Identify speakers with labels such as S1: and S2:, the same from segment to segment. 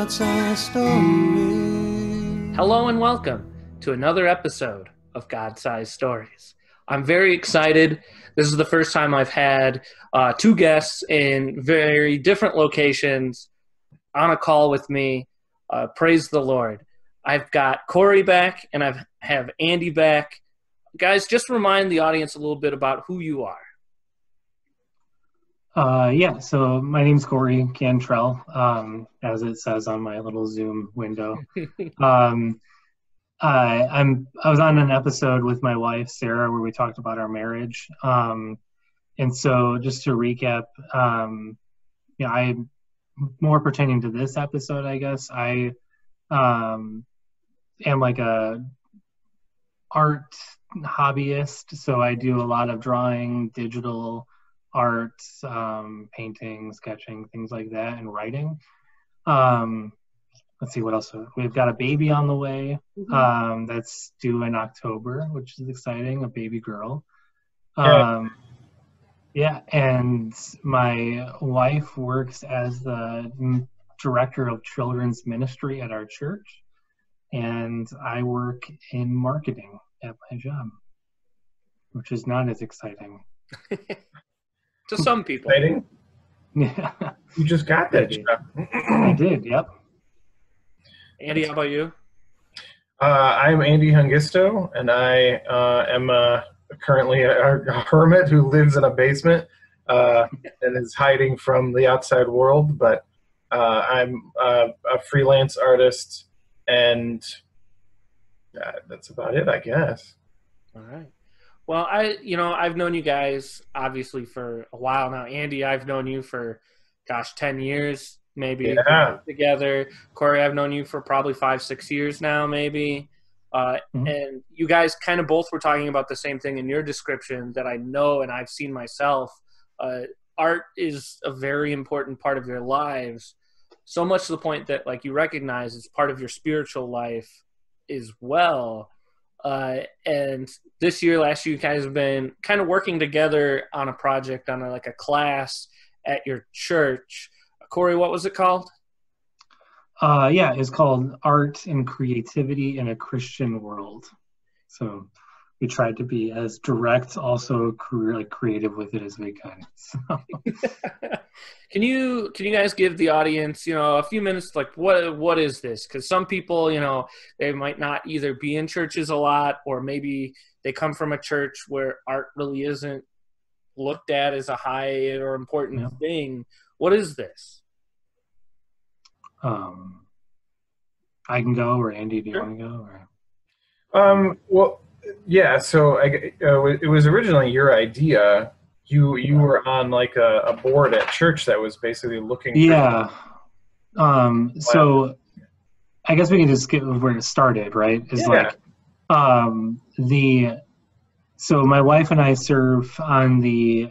S1: God-sized stories.
S2: Hello and welcome to another episode of God-Sized Stories. I'm very excited. This is the first time I've had two guests in very different locations on a call with me. Praise the Lord. I've got Corey back and I have Andy back. Guys, just remind the audience a little bit about who you are.
S3: So my name's Corey Cantrell, as it says on my little Zoom window. I was on an episode with my wife, Sarah, where we talked about our marriage. And so just to recap, I'm more pertaining to this episode, I guess. I am like a art hobbyist, so I do a lot of drawing, digital art, painting, sketching, things like that, and writing. Let's see what else. We've got a baby on the way that's due in October, which is exciting, a baby girl. And my wife works as the director of children's ministry at our church, and I work in marketing at my job, which is not as exciting.
S2: To some people.
S4: Exciting.
S3: Yeah,
S4: You just got that job.
S3: I did. Yep.
S2: Andy, how about you?
S4: I'm Andy Hungisto, and I am currently a hermit who lives in a basement and is hiding from the outside world. But I'm a freelance artist, and that's about it, I guess.
S2: All right. Well, I've known you guys obviously for a while now. Andy, I've known you for, 10 years, maybe together. Corey, I've known you for probably 5-6 years now, maybe. And you guys kind of both were talking about the same thing in your description that I know and I've seen myself. Art is a very important part of your lives, so much to the point that like you recognize it's part of your spiritual life as well. And this year, last year, you guys have been kind of working together on a project, on a class at your church. Corey, what was it called?
S3: It's called Art and Creativity in a Christian World. So we tried to be as direct, also creative with it as we can. So.
S2: Can you guys give the audience, a few minutes, like what is this? Because some people, they might not either be in churches a lot, or maybe they come from a church where art really isn't looked at as a high or important thing. What is this?
S3: I can go, or Andy, do you want to go?
S4: Well, yeah. So it was originally your idea. You were on like a board at church that was basically looking.
S3: Yeah. So I guess we can just get where it started, right? So my wife and I serve on the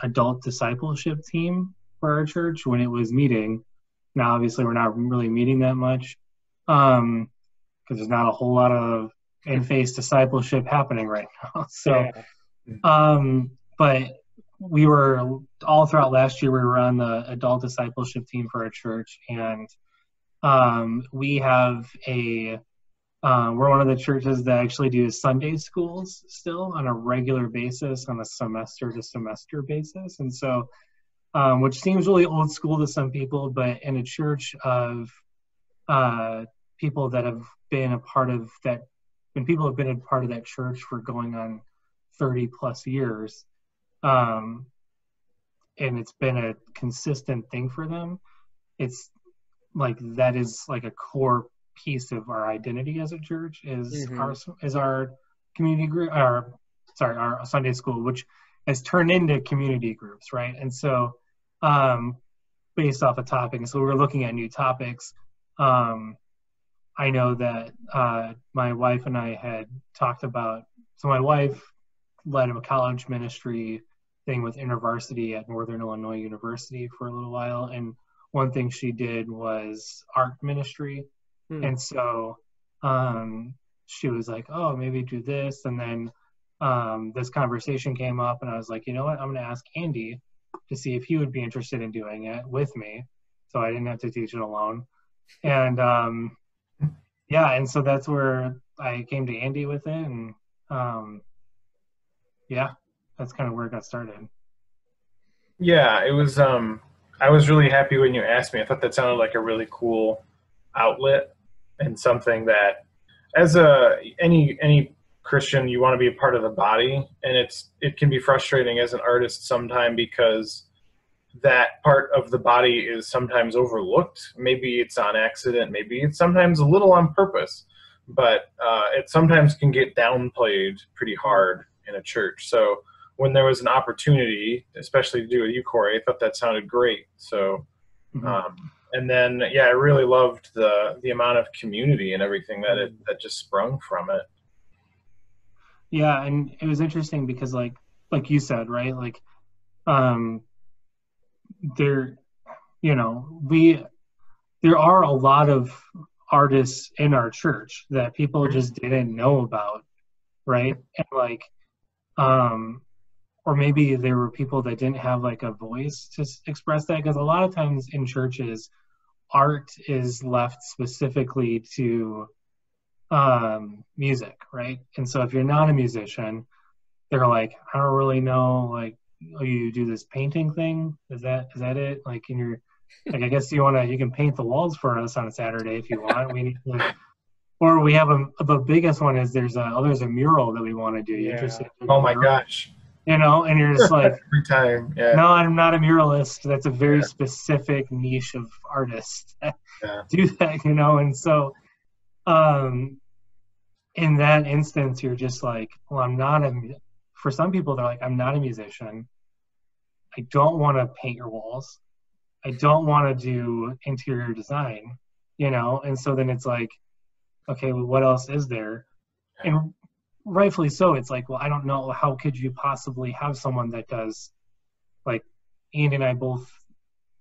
S3: adult discipleship team for our church when it was meeting. Now, obviously, we're not really meeting that much because there's not a whole lot of in-face discipleship happening right now. So, but we were all throughout last year, we were on the adult discipleship team for our church, and we have we're one of the churches that actually do Sunday schools still on a regular basis, on a semester to semester basis. And so, which seems really old school to some people, but in a church of people that have been a part of that, when people have been a part of that church for going on 30 plus years, and it's been a consistent thing for them, it's like that is like a core piece of our identity as a church is our community group, our Sunday school, which has turned into community groups, right? And so based off a topic, and so we were looking at new topics. I know that my wife and I had talked about, so my wife led a college ministry thing with InterVarsity at Northern Illinois University for a little while, and one thing she did was art ministry. And so she was like, oh, maybe do this. And then this conversation came up, and I was like, you know what, I'm going to ask Andy to see if he would be interested in doing it with me, so I didn't have to teach it alone. And yeah, and so that's where I came to Andy with it, and yeah, that's kind of where it got started.
S4: Yeah, it was. I was really happy when you asked me. I thought that sounded like a really cool outlet and something that, as any Christian, you want to be a part of the body, and it can be frustrating as an artist sometimes because that part of the body is sometimes overlooked. Maybe it's on accident, maybe it's sometimes a little on purpose, but it sometimes can get downplayed pretty hard in a church. So when there was an opportunity, especially to do with you, Corey, I thought that sounded great. So, and then, yeah, I really loved the amount of community and everything that just sprung from it.
S3: Yeah, and it was interesting because like you said, right? Like, there are a lot of artists in our church that people just didn't know about, right? And like, or maybe there were people that didn't have like a voice to express that, because a lot of times in churches, art is left specifically to music, right? And so if you're not a musician, they're like, I don't really know, like, oh, you do this painting thing? Is that it? Like, and you're like, I guess you can paint the walls for us on a Saturday if you want. We need to, or we have the biggest one is there's a mural that we want to do. You interested?
S4: Oh my gosh.
S3: And you're just like,
S4: every time. Yeah.
S3: No, I'm not a muralist. That's a very specific niche of artists that do that, and so in that instance, you're just like, well, for some people, they're like, I'm not a musician. I don't want to paint your walls. I don't want to do interior design, and so then it's like, okay, well, what else is there? And rightfully so, it's like, well, I don't know, how could you possibly have someone that does, like, Andy and I both,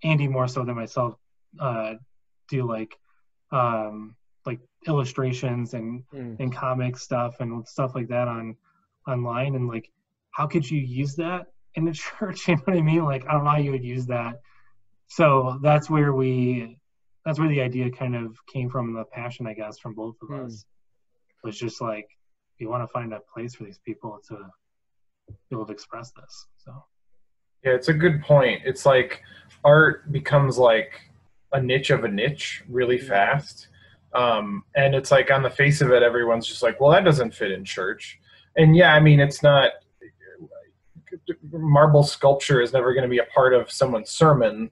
S3: Andy more so than myself, do like illustrations and comic stuff and stuff like that online, and like, how could you use that in the church? You know what I mean? Like, I don't know how you would use that. So that's where the idea kind of came from, the passion, I guess, from both of us. Was just like, you want to find a place for these people to be able to express this. So
S4: yeah, it's a good point. It's like art becomes like a niche of a niche really fast. And it's like, on the face of it, everyone's just like, well, that doesn't fit in church. And yeah, I mean, it's not, marble sculpture is never going to be a part of someone's sermon,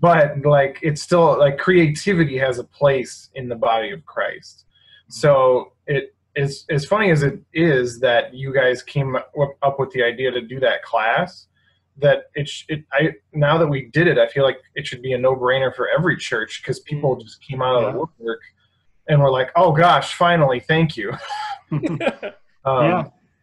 S4: but like, it's still like, creativity has a place in the body of Christ. So it is, as funny as it is that you guys came up with the idea to do that class, that now that we did it, I feel like it should be a no-brainer for every church, because people just came out of the woodwork and were like, oh gosh, finally, thank you.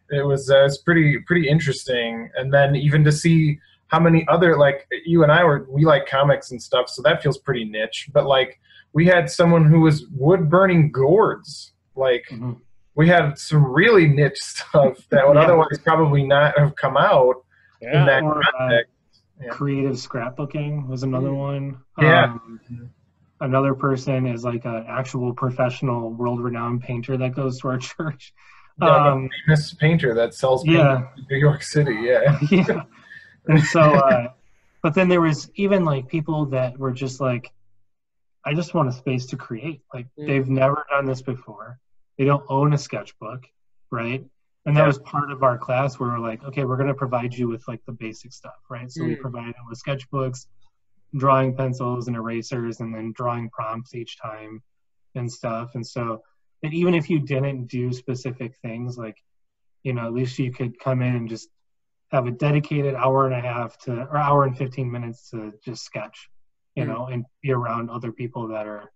S4: It was pretty interesting. And then even to see how many other, like, you and I we like comics and stuff, so that feels pretty niche, but like, we had someone who was wood burning gourds. Like, we had some really niche stuff that would otherwise probably not have come out in that context.
S3: Creative scrapbooking was another one.
S4: Yeah.
S3: Another person is like an actual professional, world-renowned painter that goes to our church.
S4: A famous painter that sells paintings in New York City. Yeah.
S3: Yeah. And so, but then there was even like people that were just like, I just want a space to create. Like, they've never done this before. They don't own a sketchbook, right? And that was part of our class where we're like, okay, we're going to provide you with like the basic stuff, right? So we provide them with sketchbooks, drawing pencils and erasers, and then drawing prompts each time and stuff. And so, and even if you didn't do specific things, like, at least you could come in and just have a dedicated hour and a half or hour and 15 minutes to just sketch, and be around other people that are,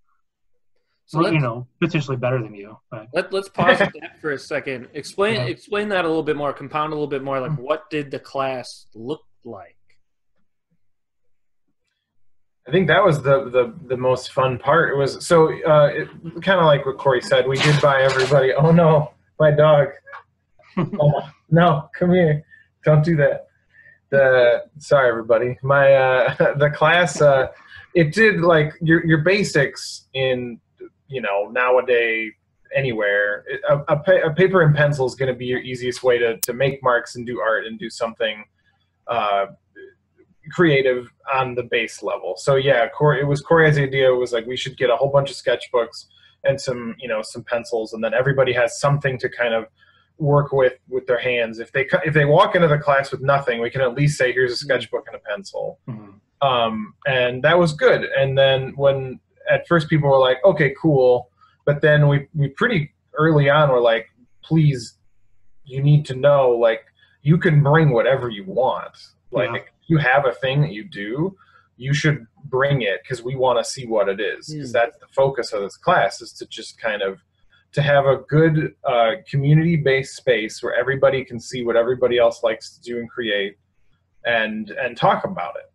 S3: potentially better than you. But
S2: let's pause that for a second. Explain that a little bit more, compound a little bit more. Like, what did the class look like?
S4: I think that was the most fun part. It was kind of like what Corey said. We did buy everybody. Oh no, my dog! Oh, no, come here! Don't do that. Sorry, everybody. My the class it did like your basics in nowadays anywhere. A paper and pencil is going to be your easiest way to make marks and do art and do something creative on the base level. So yeah, it was Corey's idea. It was like we should get a whole bunch of sketchbooks and some pencils, and then everybody has something to kind of work with their hands. If they walk into the class with nothing, we can at least say, here's a sketchbook and a pencil. And that was good. And then when at first people were like, okay, cool, but then we pretty early on were like, please, you need to know, like, you can bring whatever you want. Like, you have a thing that you do, you should bring it, because we want to see what it is, because that's the focus of this class, is to just kind of to have a good community-based space where everybody can see what everybody else likes to do and create, and talk about it.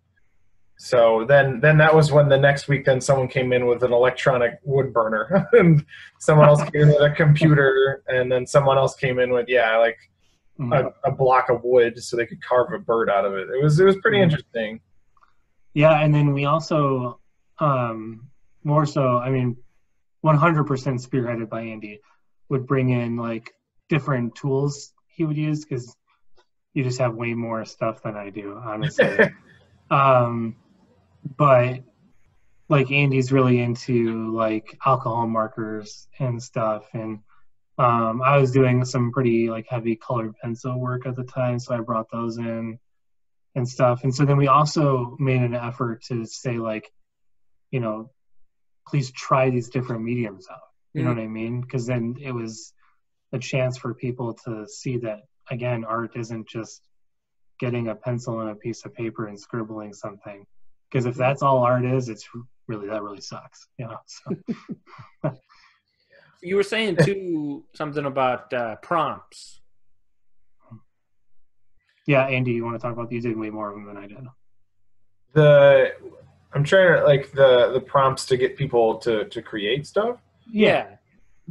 S4: So then that was when the next week then someone came in with an electronic wood burner, and someone else came in with a computer, and then someone else came in with a block of wood so they could carve a bird out of it. It was pretty interesting.
S3: Yeah, and then we also more so, I mean, 100% spearheaded by Andy, would bring in like different tools he would use, because you just have way more stuff than I do, honestly. But like Andy's really into like alcohol markers and stuff, and I was doing some pretty like heavy colored pencil work at the time, so I brought those in and stuff. And so then we also made an effort to say, like, please try these different mediums out. You know what I mean? Because then it was a chance for people to see that, again, art isn't just getting a pencil and a piece of paper and scribbling something. Because if that's all art is, that really sucks. So.
S2: You were saying too something about prompts.
S3: Yeah, Andy, you want to talk about these? You did way more of them than I did.
S4: I'm trying to like the prompts to get people to create stuff.
S2: Yeah.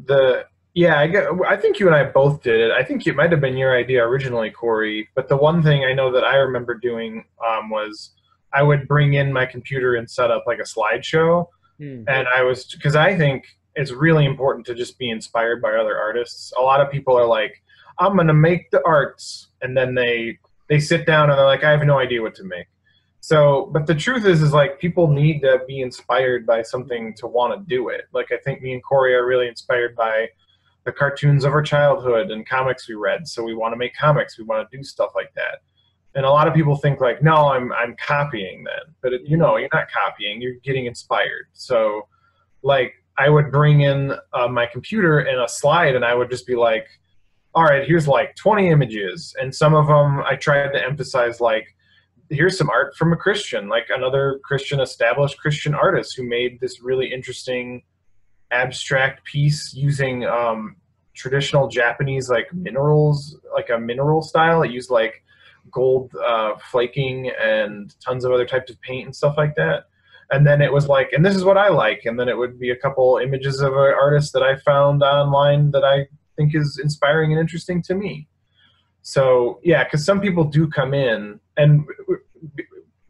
S4: I think you and I both did it. I think it might have been your idea originally, Corey. But the one thing I know that I remember doing was I would bring in my computer and set up like a slideshow, and because I think it's really important to just be inspired by other artists. A lot of people are like, I'm gonna make the arts, and then they sit down and they're like, I have no idea what to make. So, but the truth is like people need to be inspired by something to want to do it. Like I think me and Corey are really inspired by the cartoons of our childhood and comics we read. So we want to make comics. We want to do stuff like that. And a lot of people think like, no, I'm copying then. But you're not copying. You're getting inspired. So like I would bring in my computer and a slide, and I would just be like, all right, here's like 20 images. And some of them I tried to emphasize like, here's some art from a Christian, like another established Christian artist who made this really interesting abstract piece using traditional Japanese like minerals, like a mineral style. It used like gold flaking and tons of other types of paint and stuff like that. And then it was like, and this is what I like. And then it would be a couple images of an artist that I found online that I think is inspiring and interesting to me. So yeah, because some people do come in, and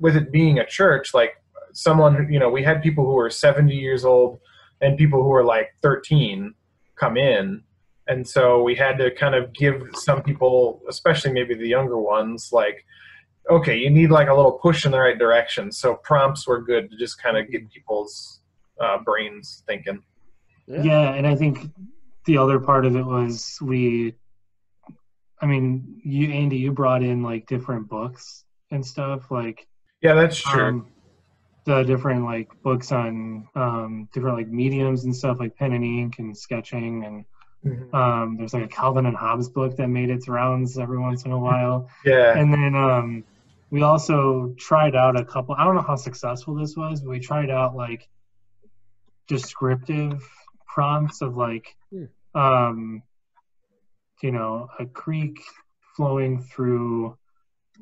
S4: with it being a church, like someone, we had people who were 70 years old and people who were like 13 come in. And so we had to kind of give some people, especially maybe the younger ones, like, okay, you need like a little push in the right direction. So prompts were good to just kind of get people's brains thinking.
S3: Yeah, and I think the other part of it was Andy, you brought in like different books and stuff, like.
S4: Yeah, that's true.
S3: The different like books on different like mediums and stuff, like pen and ink and sketching, and there's like a Calvin and Hobbes book that made its rounds every once in a while.
S4: Yeah.
S3: And then we also tried out a couple. I don't know how successful this was, but we tried out like descriptive prompts of like a creek flowing through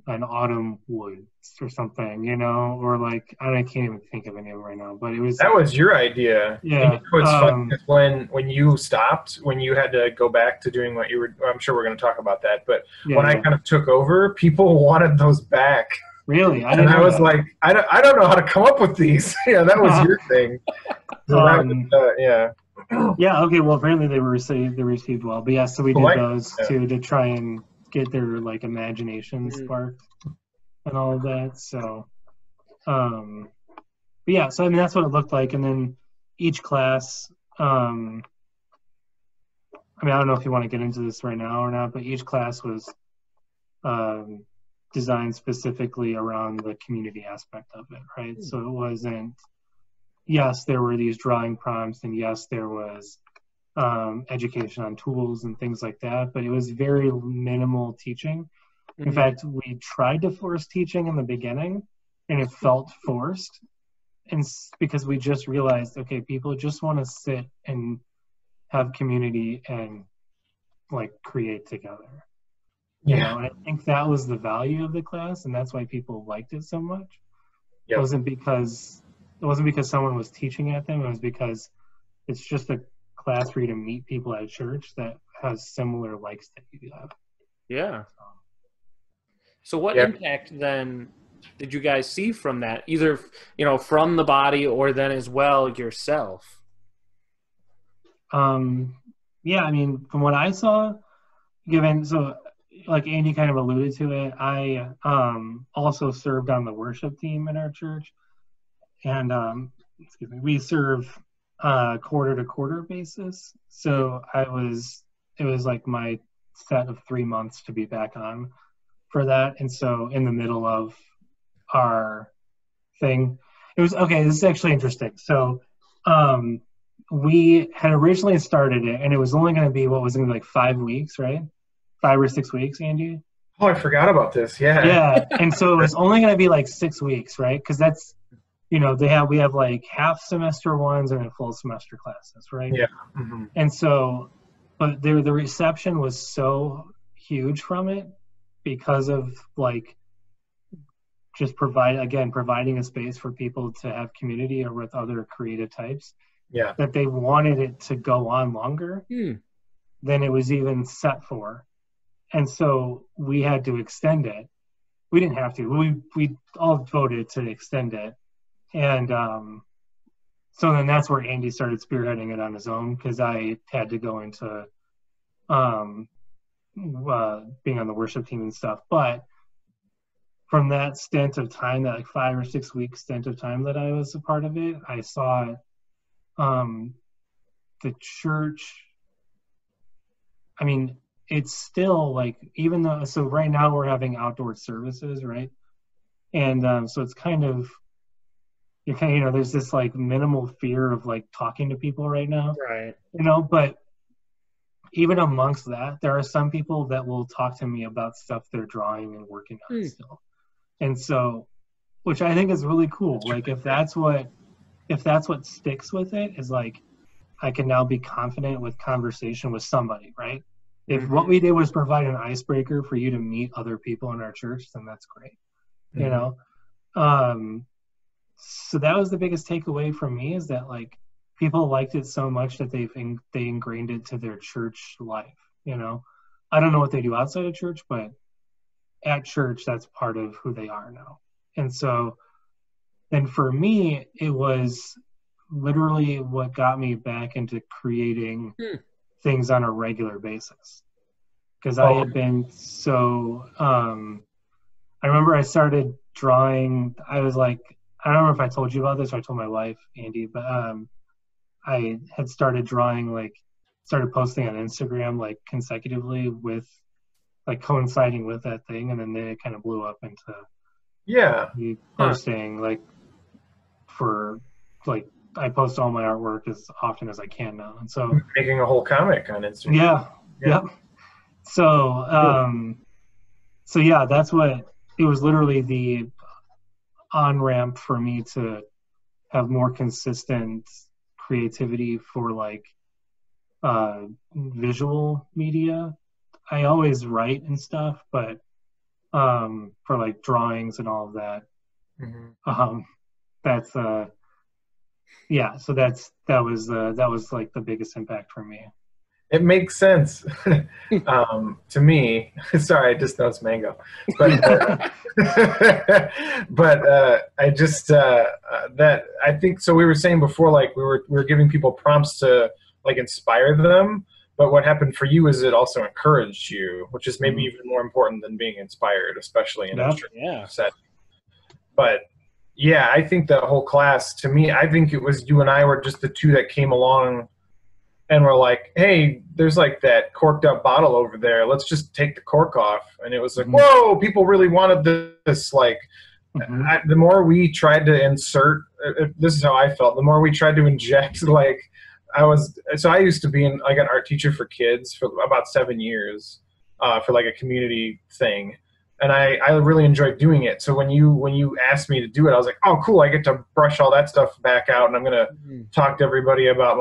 S3: an Autumn Woods or something, you know, or like I can't even think of any of them right now, but it was
S4: That was your idea.
S3: Yeah.
S4: And what's funny is when you stopped, when you had to go back to doing what you were, I'm sure we're going to talk about that, but when I kind of took over, people wanted those back.
S3: Really?
S4: And I was like, I don't know how to come up with these. Yeah, that was your thing. So yeah.
S3: Yeah, okay, well apparently they were received well. But yeah, so we did those to try and get their like imagination sparked and all of that. So but yeah, so I mean that's what it looked like. And then each class I mean I don't know if you want to get into this right now or not, but each class was designed specifically around the community aspect of it, right? So it wasn't, yes, there were these drawing prompts, and yes, there was education on tools and things like that, but it was very minimal teaching. In fact, we tried to force teaching in the beginning, and it felt forced, and because we just realized, okay, people just want to sit and have community and like create together. You know, and I think that was the value of the class, and that's why people liked it so much. It wasn't because someone was teaching at them. It was because it's just a class for you to meet people at church that has similar likes that you have.
S2: Yeah. So what impact then did you guys see from that? Either, you know, from the body or then as well yourself?
S3: Yeah, I mean, from what I saw, like Andy kind of alluded to it, I also served on the worship team in our church, and we serve quarter to quarter basis. So it was like my set of 3 months to be back on for that, and so in the middle of our thing, it was okay. This is actually interesting. So we had originally started it, and it was only going to be like 5 weeks, right? 5 or 6 weeks, Andy?
S4: Oh, I forgot about this. Yeah.
S3: Yeah. And so it was only going to be like 6 weeks, right? Because that's, you know, we have like half semester ones and then full semester classes, right?
S4: Yeah.
S3: And so, but the reception was so huge from it because of like just providing a space for people to have community or with other creative types.
S4: Yeah.
S3: That they wanted it to go on longer than it was even set for. And so we had to extend it. We didn't have to. We all voted to extend it. And so then that's where Andy started spearheading it on his own, because I had to go into being on the worship team and stuff. But from that stint of time, that like 5 or 6 week stint of time that I was a part of it, I saw the church, I mean, it's still like, even though, so right now we're having outdoor services, right? And so it's kind of, you know, there's this like minimal fear of like talking to people right now,
S2: right?
S3: You know, but even amongst that, there are some people that will talk to me about stuff they're drawing and working on still. And so, which I think is really cool. Like if that's what sticks with it, is like, I can now be confident with conversation with somebody, right? If what we did was provide an icebreaker for you to meet other people in our church, then that's great. You know? So that was the biggest takeaway from me, is that like people liked it so much that they ingrained it to their church life. You know, I don't know what they do outside of church, but at church, that's part of who they are now. And so then for me, it was literally what got me back into creating things on a regular basis. Because I had been so, I remember I started drawing, I was like, I don't remember if I told you about this or I told my wife, Andy, but I had started drawing, like, started posting on Instagram, like, consecutively with, like, coinciding with that thing, and then it kind of blew up into me posting, like, for, like, I post all my artwork as often as I can now, and so...
S4: Making a whole comic on Instagram.
S3: Yep. So, so yeah, that's what, it was literally the on-ramp for me to have more consistent creativity for like visual media. I always write and stuff, but for like drawings and all of that.
S4: Mm-hmm.
S3: That's yeah. So that was like the biggest impact for me.
S4: It makes sense to me. Sorry, I just know it's mango, but but I just that I think so. We were saying before, like we were giving people prompts to like inspire them, but what happened for you is it also encouraged you, which is maybe even more important than being inspired, especially in a church setting. But yeah, I think the whole class, to me, I think it was you and I were just the two that came along and we're like, hey, there's like that corked up bottle over there. Let's just take the cork off. And it was like, whoa, people really wanted this. Like, the more we tried to insert, this is how I felt, the more we tried to inject, like, I used to be like an art teacher for kids for about 7 years for like a community thing. And I really enjoyed doing it. So when you asked me to do it, I was like, oh, cool. I get to brush all that stuff back out, and I'm going to talk to everybody about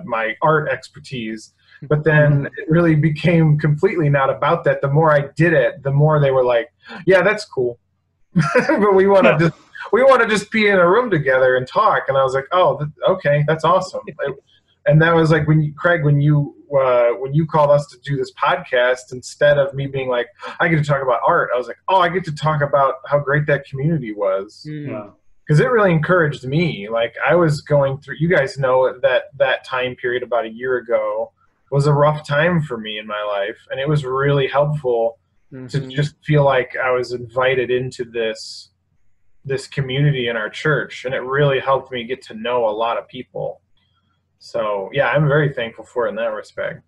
S4: my art expertise. But then it really became completely not about that. The more I did it, the more they were like, yeah, that's cool. But we want to just be in a room together and talk. And I was like, oh, okay, that's awesome. And that was like when you called us to do this podcast, instead of me being like, I get to talk about art, I was like, oh, I get to talk about how great that community was.
S3: Yeah.
S4: Because it really encouraged me. Like, I was going through, you guys know that time period about a year ago was a rough time for me in my life. And it was really helpful to just feel like I was invited into this community in our church. And it really helped me get to know a lot of people. So yeah, I'm very thankful for it in that respect.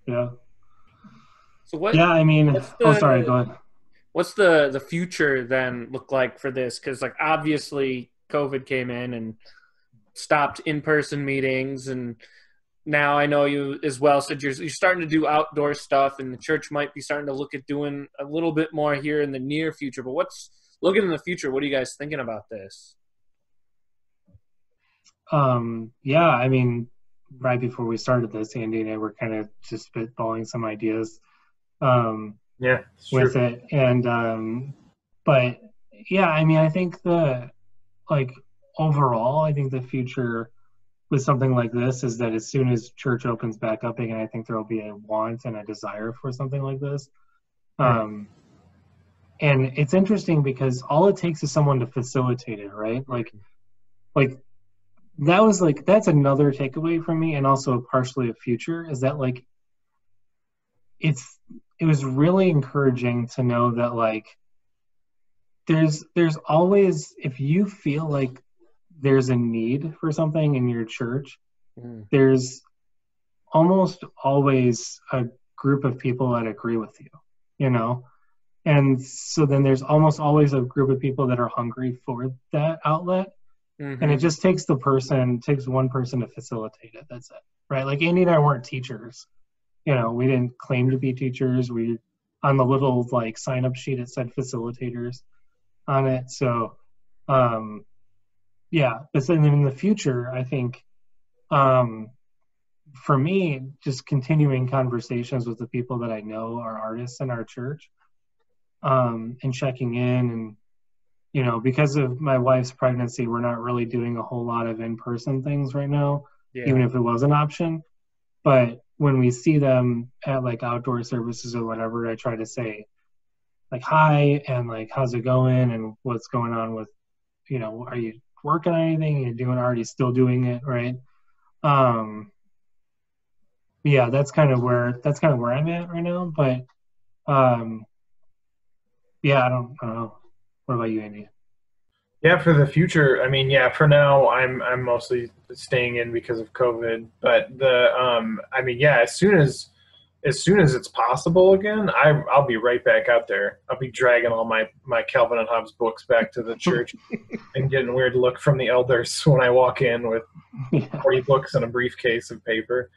S3: Yeah.
S2: So what?
S3: Yeah, I mean, sorry, go ahead.
S2: What's the future then look like for this? Because like obviously COVID came in and stopped in-person meetings, and now I know you as well said you're starting to do outdoor stuff, and the church might be starting to look at doing a little bit more here in the near future. But looking in the future, what are you guys thinking about this?
S3: Yeah, I mean, right before we started this, Andy and I were kind of just spitballing some ideas with it. And but yeah, I mean, I think overall, I think the future with something like this is that as soon as church opens back up again, I think there will be a want and a desire for something like this. And it's interesting because all it takes is someone to facilitate it, right? Like that's another takeaway from me, and also partially a future, is that like it was really encouraging to know that like there's always, if you feel like there's a need for something in your church, there's almost always a group of people that agree with you, you know? And so then there's almost always a group of people that are hungry for that outlet. And it just takes one person to facilitate it. That's it, right? Like Andy and I weren't teachers. You know, we didn't claim to be teachers. We, on the little like sign up sheet, it said facilitators on it. So, yeah. But then in the future, I think, for me, just continuing conversations with the people that I know are artists in our church, and checking in, and you know, because of my wife's pregnancy, we're not really doing a whole lot of in-person things right now, even if it was an option. But when we see them at like outdoor services or whatever, I try to say like, hi, and like, how's it going? And what's going on with, you know, are you working on anything? Are you still doing it? Right. Yeah, that's kind of where I'm at right now. But yeah, I don't know. What about you, Andy?
S4: Yeah, for the future, I mean, yeah, for now, I'm mostly staying in because of COVID. But I mean, yeah, as soon as it's possible again, I'll be right back out there. I'll be dragging all my Calvin and Hobbes books back to the church and getting a weird look from the elders when I walk in with 40 books and a briefcase of paper.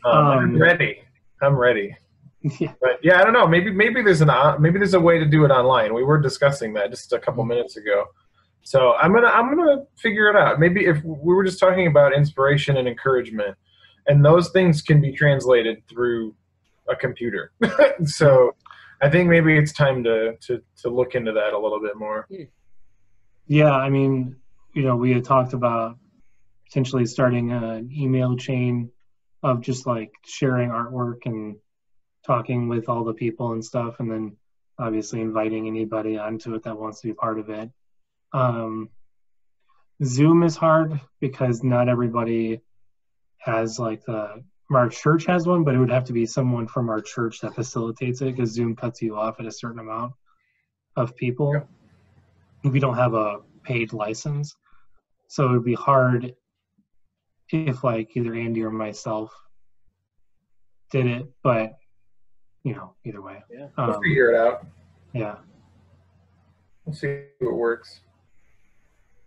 S4: I'm ready.
S3: Yeah.
S4: But yeah, I don't know. Maybe there's a way to do it online. We were discussing that just a couple minutes ago. So I'm gonna figure it out. Maybe if we were just talking about inspiration and encouragement, and those things can be translated through a computer. So I think maybe it's time to look into that a little bit more.
S3: Yeah, I mean, we had talked about potentially starting an email chain of just like sharing artwork and talking with all the people and stuff, and then obviously inviting anybody onto it that wants to be part of it. Zoom is hard because not everybody has like our church has one, but it would have to be someone from our church that facilitates it, because Zoom cuts you off at a certain amount of people if you don't have a paid license. So it would be hard if like either Andy or myself did it, but either way.
S4: Yeah. We'll figure it out.
S3: Yeah.
S4: We'll see what works.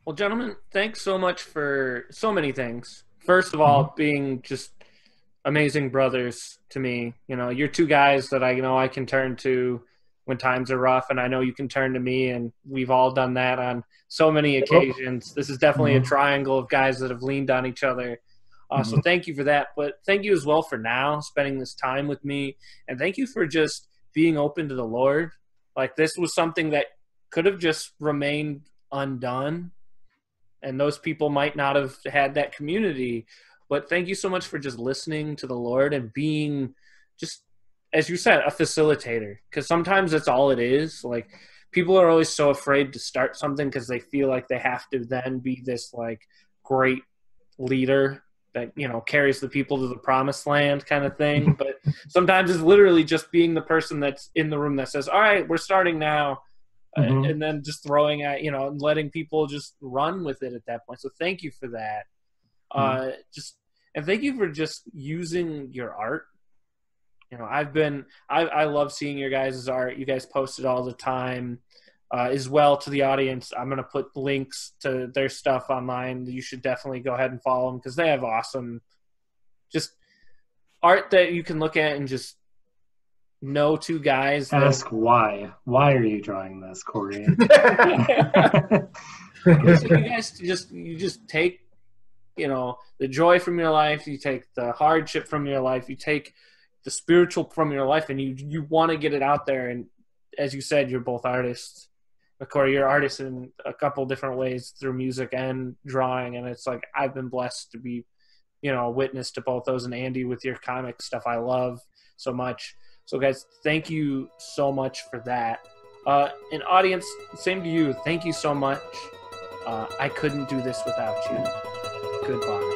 S2: Well, gentlemen, thanks so much for so many things. First of all, being just amazing brothers to me. You're two guys that I can turn to when times are rough, and I know you can turn to me, and we've all done that on so many occasions. This is definitely a triangle of guys that have leaned on each other. So thank you for that. But thank you as well for now spending this time with me, and thank you for just being open to the Lord. Like, this was something that could have just remained undone, and those people might not have had that community. But thank you so much for just listening to the Lord and being just, as you said, a facilitator. Because sometimes that's all it is. Like, people are always so afraid to start something because they feel like they have to then be this like great leader that carries the people to the promised land kind of thing. But sometimes it's literally just being the person that's in the room that says, all right, we're starting now. And then just throwing at, and letting people just run with it at that point. So thank you for that. And thank you for just using your art. I love seeing your guys' art. You guys post it all the time. As well, to the audience, I'm going to put links to their stuff online. You should definitely go ahead and follow them, because they have awesome just art that you can look at and just know two guys.
S3: Ask why. Why are you drawing this, Corey?
S2: You just take, the joy from your life. You take the hardship from your life. You take the spiritual from your life, and you want to get it out there. And as you said, you're both artists. Corey, you're artists in a couple different ways through music and drawing, and it's like I've been blessed to be, a witness to both those. And Andy, with your comic stuff, I love so much. So, guys, thank you so much for that. And audience, same to you. Thank you so much. I couldn't do this without you. Goodbye.